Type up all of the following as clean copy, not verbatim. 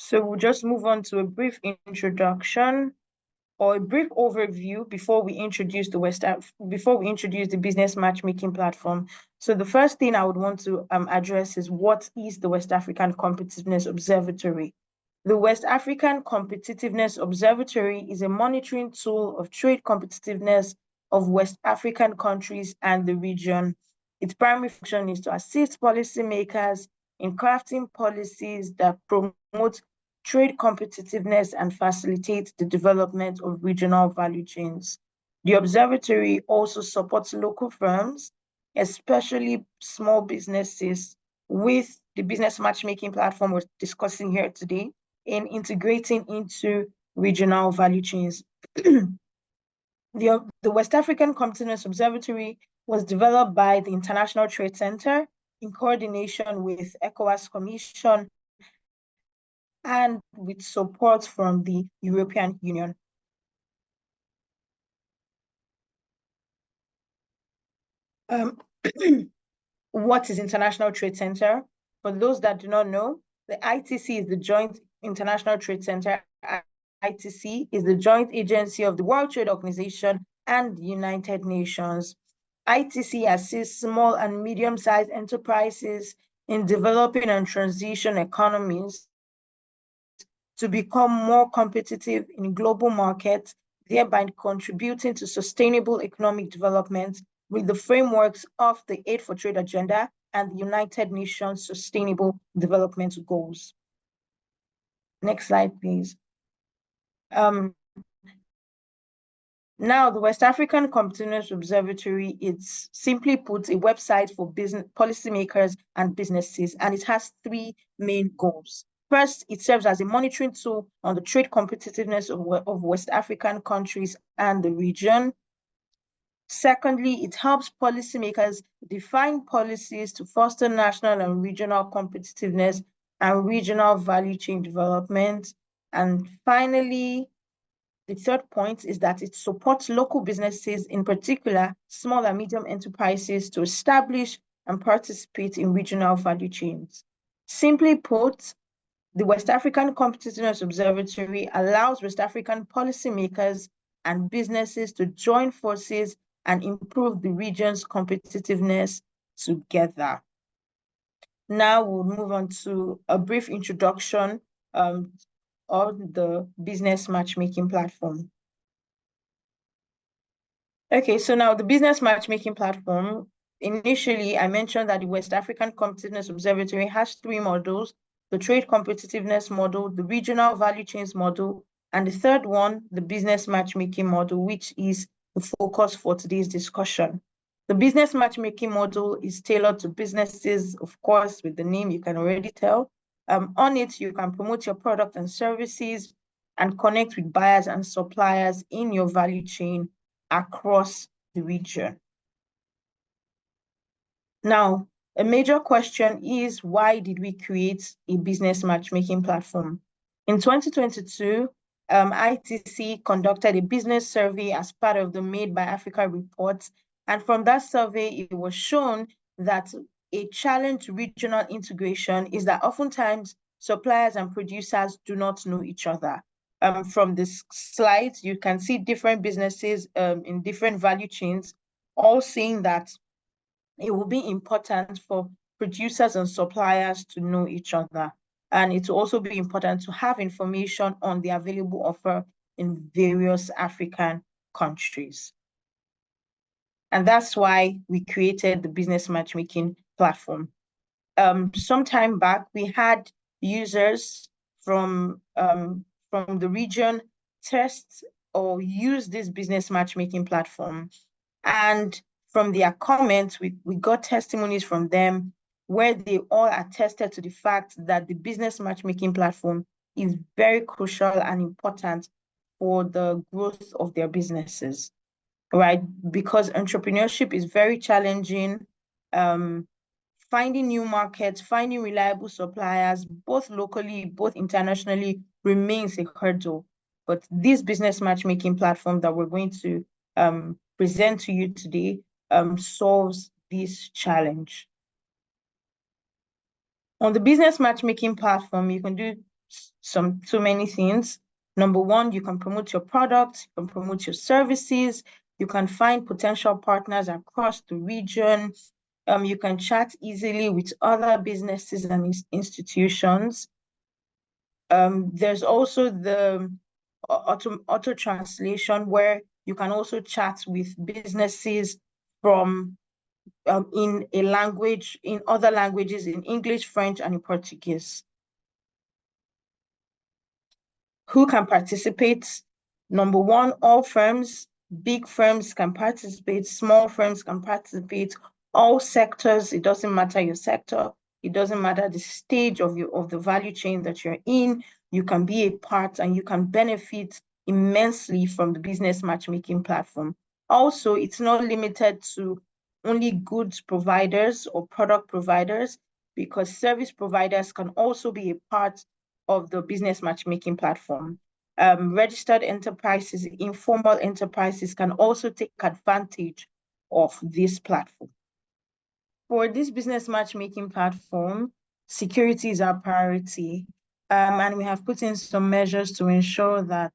So we'll just move on to a brief introduction or a brief overview before we introduce the business matchmaking platform. So the first thing I would want to address is, what is the West African Competitiveness Observatory? The West African Competitiveness Observatory is a monitoring tool of trade competitiveness of West African countries and the region. Its primary function is to assist policymakers in crafting policies that promote trade competitiveness and facilitate the development of regional value chains. The observatory also supports local firms, especially small businesses, with the business matchmaking platform we're discussing here today, in integrating into regional value chains. The West African Competitiveness Observatory was developed by the International Trade Center in coordination with ECOWAS Commission and with support from the European Union. What is International Trade Center? For those that do not know, the ITC is the Joint International Trade Center. ITC is the joint agency of the World Trade Organization and the United Nations. ITC assists small and medium-sized enterprises in developing and transition economies to become more competitive in global markets, thereby contributing to sustainable economic development with the frameworks of the Aid for Trade Agenda and the United Nations Sustainable Development Goals. Next slide, please. Now, the West African Competitiveness Observatory, it's simply put a website for business policymakers and businesses, and it has three main goals. First, it serves as a monitoring tool on the trade competitiveness of West African countries and the region. Secondly, it helps policymakers define policies to foster national and regional competitiveness and regional value chain development. And finally, the third point is that it supports local businesses, in particular small and medium enterprises, to establish and participate in regional value chains. Simply put, the West African Competitiveness Observatory allows West African policymakers and businesses to join forces and improve the region's competitiveness together. Now we'll move on to a brief introduction of the business matchmaking platform. Okay, so now the business matchmaking platform, initially I mentioned that the West African Competitiveness Observatory has three models: the trade competitiveness model, the regional value chains model, and the third one, the business matchmaking model, which is the focus for today's discussion. The business matchmaking model is tailored to businesses, of course, with the name you can already tell. On it, you can promote your product and services and connect with buyers and suppliers in your value chain across the region. Now, a major question is, why did we create a business matchmaking platform? In 2022, ITC conducted a business survey as part of the Made by Africa report. And from that survey, it was shown that a challenge to regional integration is that oftentimes suppliers and producers do not know each other. From this slide, you can see different businesses in different value chains, all saying that it will be important for producers and suppliers to know each other. And it will also be important to have information on the available offer in various African countries. And that's why we created the business matchmaking platform. Some time back, we had users from the region test or use this business matchmaking platform. And from their comments, we got testimonies from them where they all attested to the fact that the business matchmaking platform is very crucial and important for the growth of their businesses, right? Because entrepreneurship is very challenging. Finding new markets, finding reliable suppliers, both locally, both internationally, remains a hurdle. But this business matchmaking platform that we're going to present to you today solves this challenge. On the business matchmaking platform, you can do so many things. Number one, you can promote your products, you can promote your services, you can find potential partners across the region. You can chat easily with other businesses and institutions. There's also the auto translation where you can also chat with businesses from in other languages, in English, French, and in Portuguese. Who can participate? Number one, all firms, big firms can participate, small firms can participate, all sectors, it doesn't matter your sector, it doesn't matter the stage of the value chain that you're in, you can be a part and you can benefit immensely from the business matchmaking platform. Also, it's not limited to only goods providers or product providers, because service providers can also be a part of the business matchmaking platform. Registered enterprises, informal enterprises can also take advantage of this platform. For this business matchmaking platform, security is our priority. And we have put in some measures to ensure that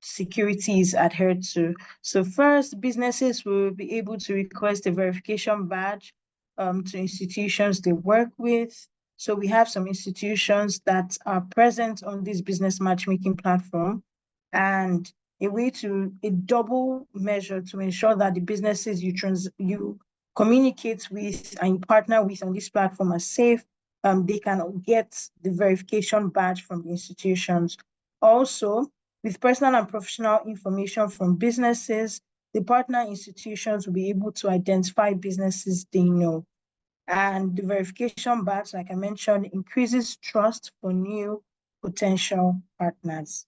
security is adhered to. So first, businesses will be able to request a verification badge to institutions they work with. So we have some institutions that are present on this business matchmaking platform, and a double measure to ensure that the businesses you communicate with and partner with on this platform are safe. They can get the verification badge from the institutions. Also, with personal and professional information from businesses, the partner institutions will be able to identify businesses they know. And the verification badge, like I mentioned, increases trust for new potential partners.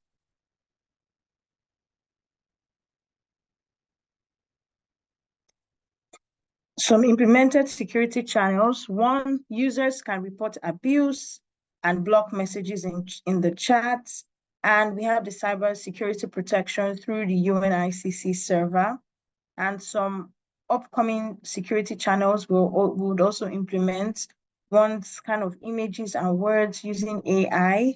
Some implemented security channels. One, users can report abuse and block messages in the chat. And we have the cyber security protection through the UNICC server. And some upcoming security channels would also implement one's kind of images and words using AI,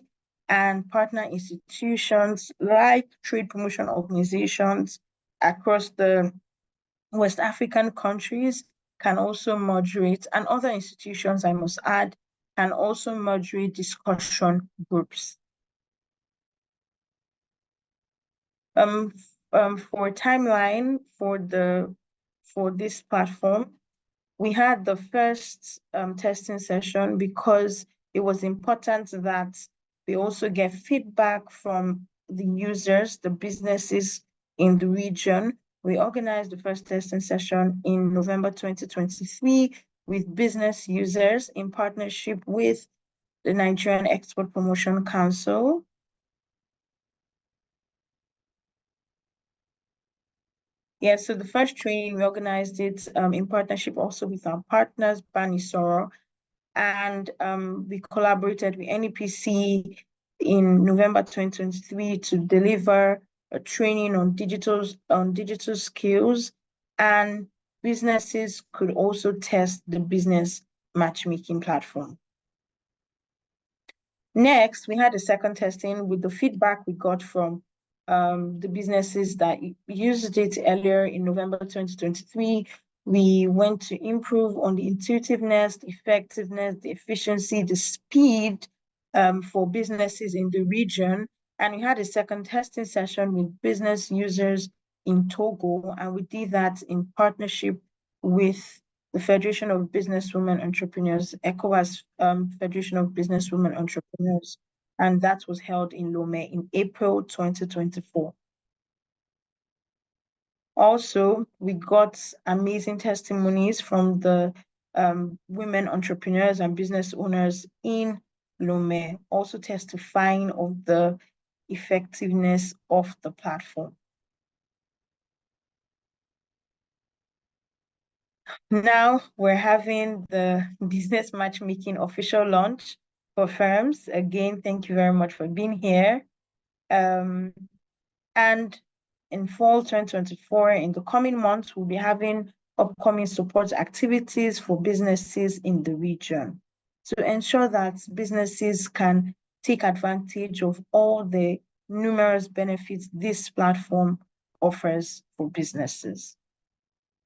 and partner institutions like trade promotion organizations across the West African countries can also moderate, and other institutions, I must add, can also moderate discussion groups. For timeline for this platform, we had the first testing session because it was important that we also get feedback from the users, the businesses in the region. We organized the first testing session in November 2023 with business users in partnership with the Nigerian Export Promotion Council. Yeah, so the first training, we organized it in partnership also with our partners, Banisoro, and we collaborated with NEPC in November 2023 to deliver a training on digital skills, and businesses could also test the business matchmaking platform. Next, we had a second testing with the feedback we got from the businesses that used it earlier in November 2023. We went to improve on the intuitiveness, the effectiveness, the efficiency, the speed for businesses in the region. And we had a second testing session with business users in Togo, and we did that in partnership with the Federation of Businesswomen Entrepreneurs, ECOWAS Federation of Businesswomen Entrepreneurs, and that was held in Lomé in April 2024. Also, we got amazing testimonies from the women entrepreneurs and business owners in Lomé, also testifying of the effectiveness of the platform. Now we're having the business matchmaking official launch for firms. Again, thank you very much for being here. And in fall 2024, in the coming months, we'll be having upcoming support activities for businesses in the region. to ensure that businesses can take advantage of all the numerous benefits this platform offers for businesses.